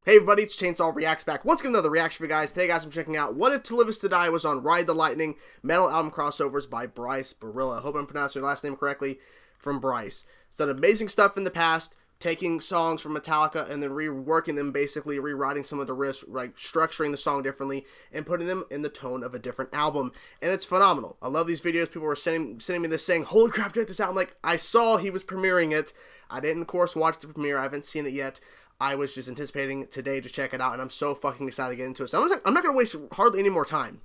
Hey everybody, it's Chainsaw Reacts back once again with another reaction for you guys. Today guys, I'm checking out What If To Live Is To Die was on Ride the Lightning, metal album crossovers by Bryce Barilla. I hope I'm pronouncing your last name correctly, from Bryce. He's done amazing stuff in the past, taking songs from Metallica and then reworking them, basically rewriting some of the riffs, like structuring the song differently and putting them in the tone of a different album. And it's phenomenal. I love these videos. People were sending me this saying, holy crap, check this out. I'm like, I saw he was premiering it. I didn't, of course, watch the premiere. I haven't seen it yet. I was just anticipating today to check it out, and I'm so fucking excited to get into it. So I'm not going to waste hardly any more time.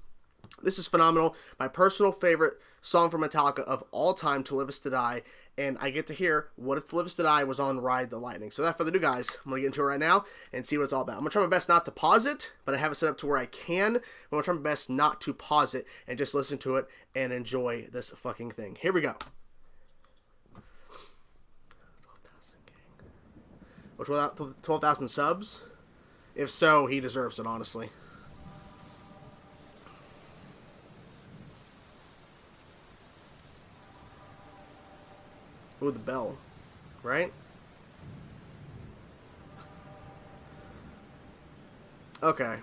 This is phenomenal. My personal favorite song from Metallica of all time, To Live Is To Die, and I get to hear What If To Live Is To Die was on Ride the Lightning. So without further ado, guys, I'm going to get into it right now and see what it's all about. I'm going to try my best not to pause it, but I have it set up to where I can. I'm going to try my best not to pause it and just listen to it and enjoy this fucking thing. Here we go. 12,000 subs? If so, he deserves it, honestly. Ooh, the bell. Right? Okay.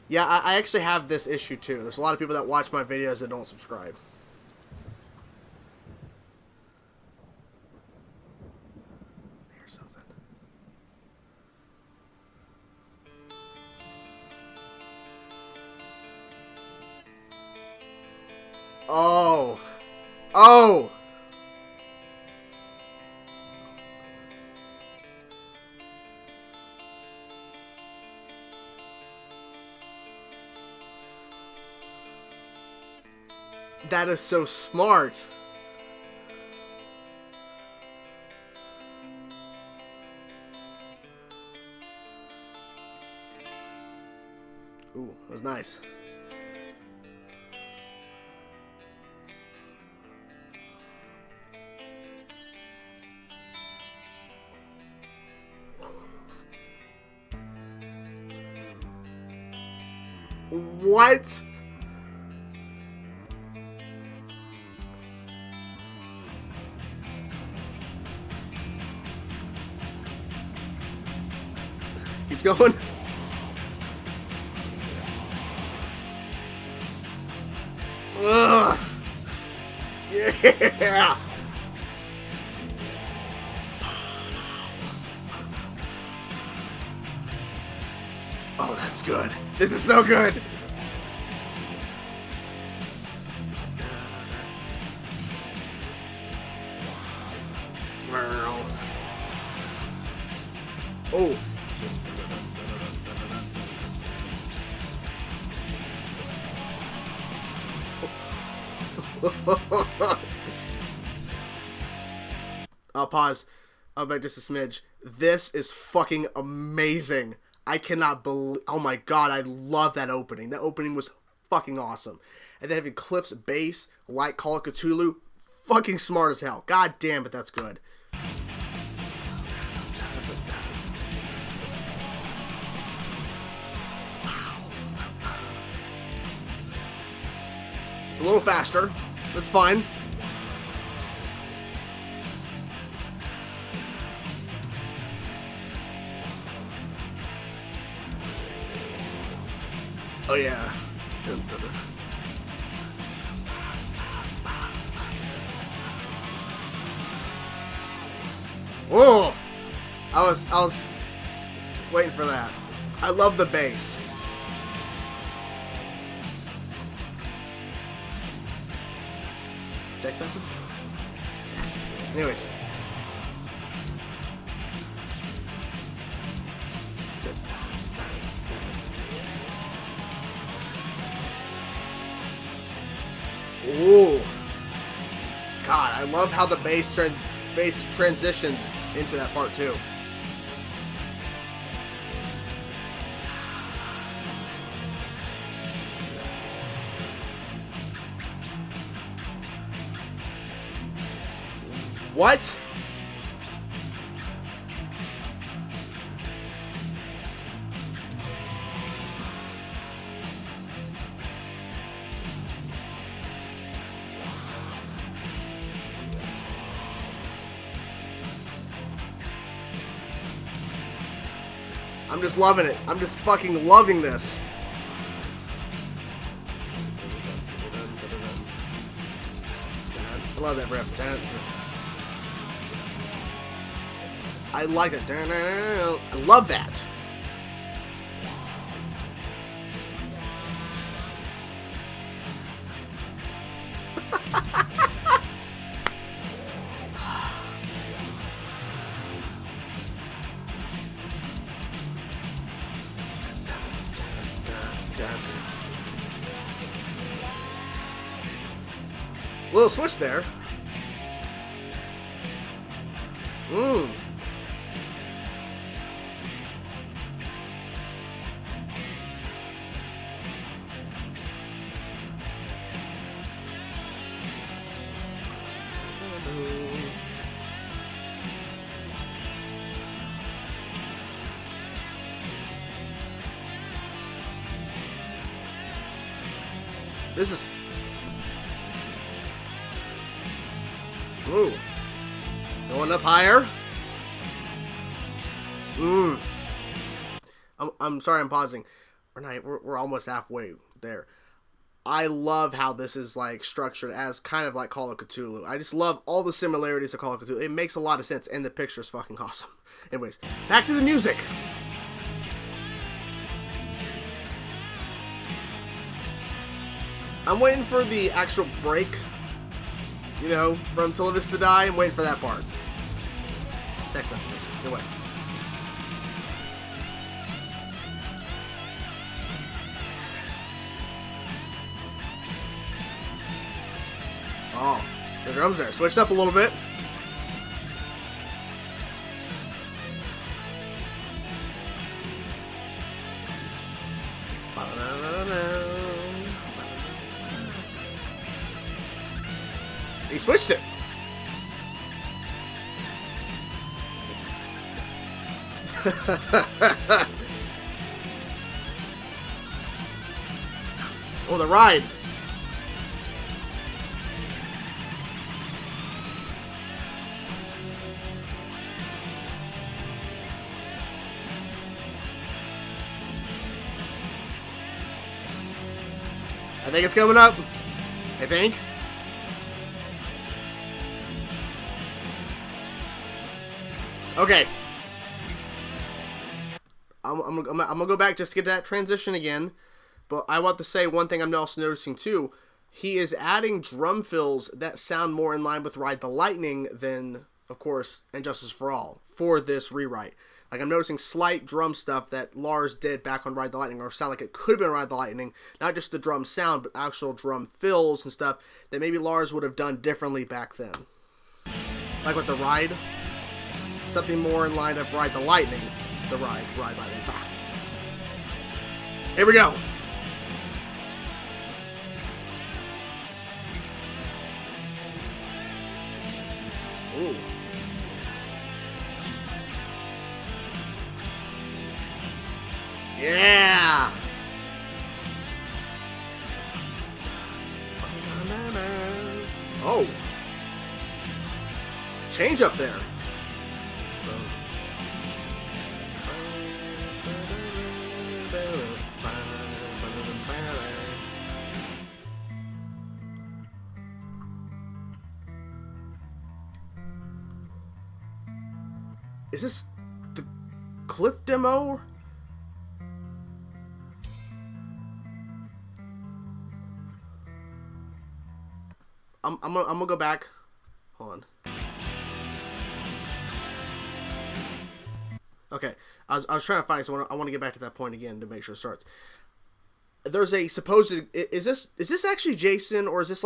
Yeah, I actually have this issue too. There's a lot of people that watch my videos that don't subscribe. Oh. Oh. That is so smart. Ooh, that was nice. What? Keeps going. Ugh. Yeah. Oh, that's good. This is so good. Oh. I'll pause. I'll bet just a smidge. This is fucking amazing. I cannot believe. Oh my god, I love that opening. That opening was fucking awesome. And then having Cliff's bass, like Call of Cthulhu, fucking smart as hell. God damn it, that's good. It's a little faster. That's fine. Oh yeah. Whoa! I was waiting for that. I love the bass. Text message? Anyways. Ooh. God, I love how the bass transitioned into that part too. What? I'm just loving it. I'm just fucking loving this. I love that riff. I like it. I love that. Little switch there. This is... Ooh. Going up higher. I'm sorry I'm pausing. We're almost halfway there. I love how this is like structured as kind of like Call of Cthulhu. I just love all the similarities of Call of Cthulhu. It makes a lot of sense, and the picture's fucking awesome. Anyways, back to the music. I'm waiting for the actual break, you know, from Till Live Is to Die. I'm waiting for that part. Text messages. Good way. Oh, the drums there. Switched up a little bit. He switched it. Oh, the ride. I think it's coming up. I think. Okay. I'm gonna go back just to get that transition again. But I want to say one thing I'm also noticing too. He is adding drum fills that sound more in line with Ride the Lightning than, of course, And Justice for All for this rewrite. Like, I'm noticing slight drum stuff that Lars did back on Ride the Lightning, or sound like it could have been Ride the Lightning. Not just the drum sound, but actual drum fills and stuff that maybe Lars would have done differently back then. Like with the Ride. Something more in line of Ride the Lightning. The Ride Lightning. Bah. Here we go. Ooh. Yeah. Oh. Change up there. Is this the Cliff demo? I'm gonna go back. Hold on. Okay, I was trying to find, so I want to get back to that point again to make sure it starts. There's a supposed, is this actually Jason, or is this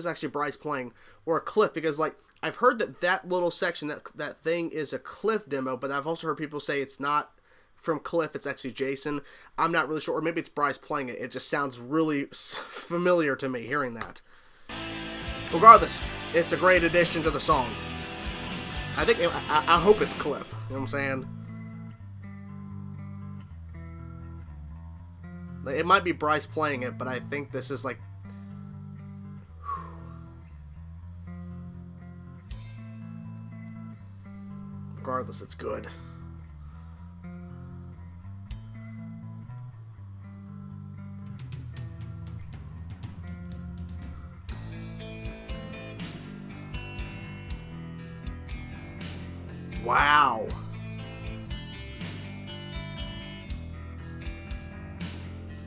actually Bryce playing, or a Cliff? Because like I've heard that little section, that thing is a Cliff demo, but I've also heard people say it's not from Cliff, it's actually Jason. I'm not really sure, or maybe it's Bryce playing it. It just sounds really familiar to me hearing that. Regardless, it's a great addition to the song. I hope it's Cliff. You know what I'm saying? It might be Bryce playing it, but I think this is like... Regardless, it's good. Wow.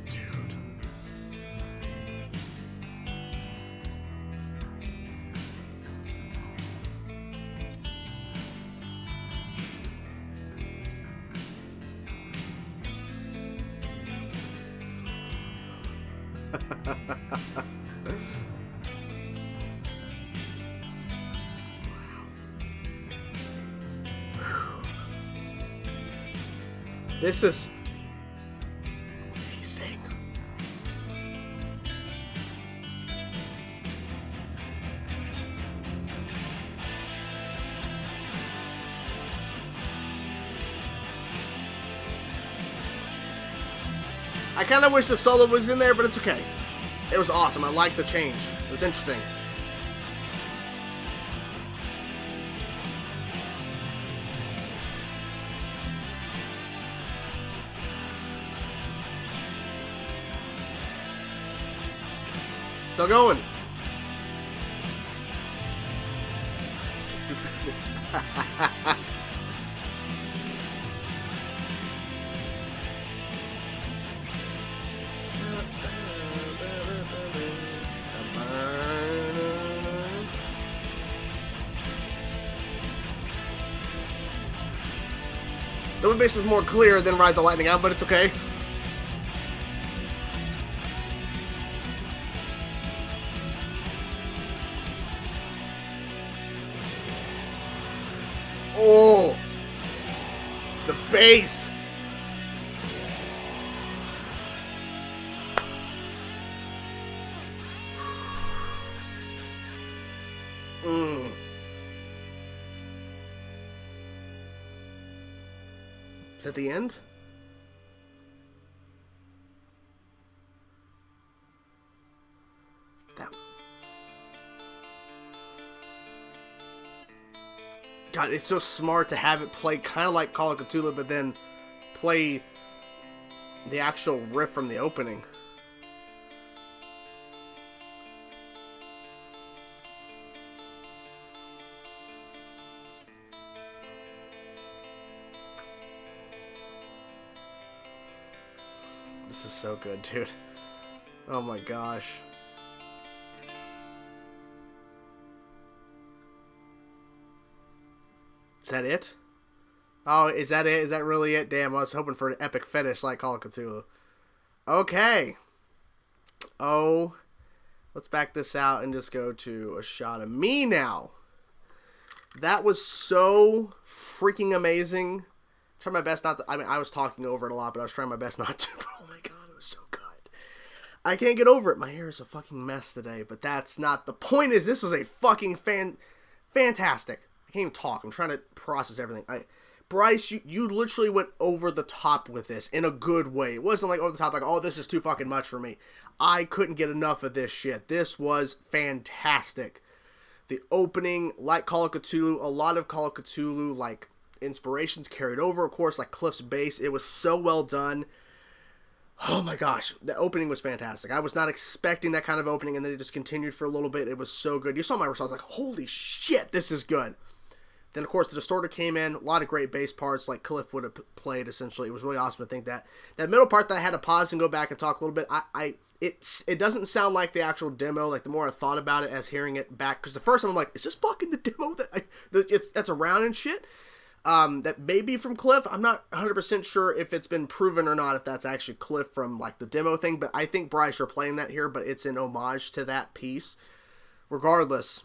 Dude. This is amazing. I kind of wish the solo was in there, but it's okay. It was awesome. I liked the change. It was interesting. Still going. The bass is more clear than Ride the Lightning Out, but it's okay. Oh, the bass. Is that the end? That. God, it's so smart to have it play kind of like Call of Cthulhu, but then play the actual riff from the opening. This is so good, dude. Oh my gosh. Is that it? Oh, is that it? Is that really it? Damn, I was hoping for an epic finish like Call of Cthulhu. Okay. Oh, let's back this out and just go to a shot of me now. That was so freaking amazing. Try my best not to, I mean, I was talking over it a lot, but I was trying my best not to. But oh my god, it was so good. I can't get over it. My hair is a fucking mess today, but that's not the point. Is this was a fucking fantastic. I can't even talk. I'm trying to process everything. Bryce, you literally went over the top with this in a good way. It wasn't like over the top, like, oh, this is too fucking much for me. I couldn't get enough of this shit. This was fantastic. The opening, like Call of Cthulhu, a lot of Call of Cthulhu, like, inspirations carried over, of course, like Cliff's bass. It was so well done. Oh my gosh, the opening was fantastic. I was not expecting that kind of opening, and then it just continued for a little bit. It was so good. You saw my response, like, holy shit, this is good. Then, of course, the distorter came in. A lot of great bass parts like Cliff would have played, essentially. It was really awesome to think that. That middle part that I had to pause and go back and talk a little bit, it doesn't sound like the actual demo. Like, the more I thought about it as hearing it back, because the first time I'm like, is this fucking the demo that's around and shit? That may be from Cliff. I'm not 100% sure if it's been proven or not, if that's actually Cliff from, like, the demo thing, but I think Bryce, you're playing that here, but it's an homage to that piece. Regardless,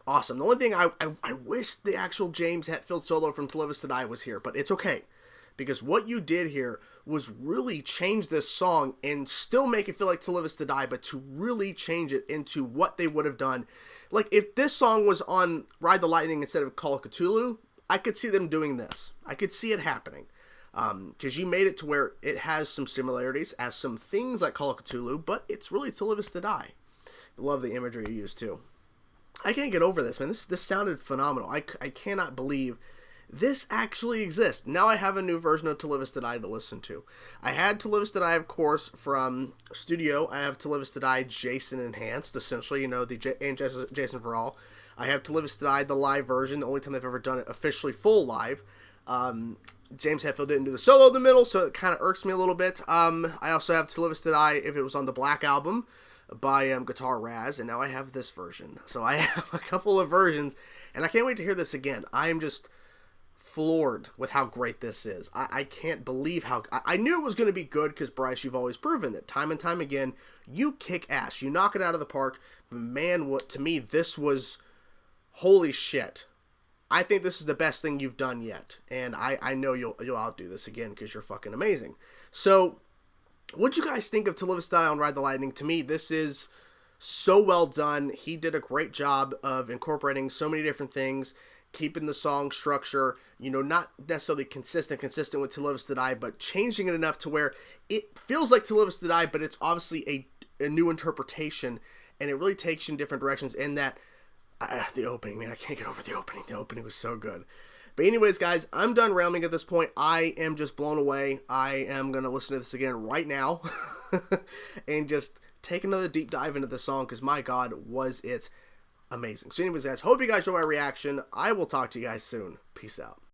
awesome. The only thing I wish the actual James Hetfield solo from To Live Is To Die was here, but it's okay. Because what you did here was really change this song and still make it feel like To Live Is To Die, but to really change it into what they would have done. Like, if this song was on Ride the Lightning instead of Call of Cthulhu, I could see them doing this. I could see it happening. Because you made it to where it has some similarities, has some things like Call of Cthulhu, but it's really To Live Is To Die. I love the imagery you used, too. I can't get over this, man. This sounded phenomenal. I cannot believe this actually exists. Now I have a new version of To Live Is To Die to listen to. I had To Live Is To Die, of course, from Studio. I have To Live Is To Die Jason Enhanced, essentially, you know, and Jason for All. I have To Live Is To Die, the live version, the only time I've ever done it officially full live. James Hetfield didn't do the solo in the middle, so it kind of irks me a little bit. I also have To Live Is To Die if it was on the Black Album by Guitar Raz, and now I have this version. So I have a couple of versions, and I can't wait to hear this again. I am just floored with how great this is. I can't believe how... I knew it was going to be good because, Bryce, you've always proven that time and time again, you kick ass. You knock it out of the park. But man, what to me, this was... Holy shit. I think this is the best thing you've done yet. And I know you'll outdo this again because you're fucking amazing. So, what'd you guys think of To Live Is To Die on Ride the Lightning? To me, this is so well done. He did a great job of incorporating so many different things, keeping the song structure, not necessarily consistent with To Live Is To Die, but changing it enough to where it feels like To Live Is To Die, but it's obviously a new interpretation, and it really takes you in different directions. And that the opening, man, I can't get over the opening. The opening was so good. But anyways, guys, I'm done rambling at this point. I am just blown away. I am going to listen to this again right now and just take another deep dive into the song because, my God, was it amazing. So anyways, guys, hope you guys enjoyed my reaction. I will talk to you guys soon. Peace out.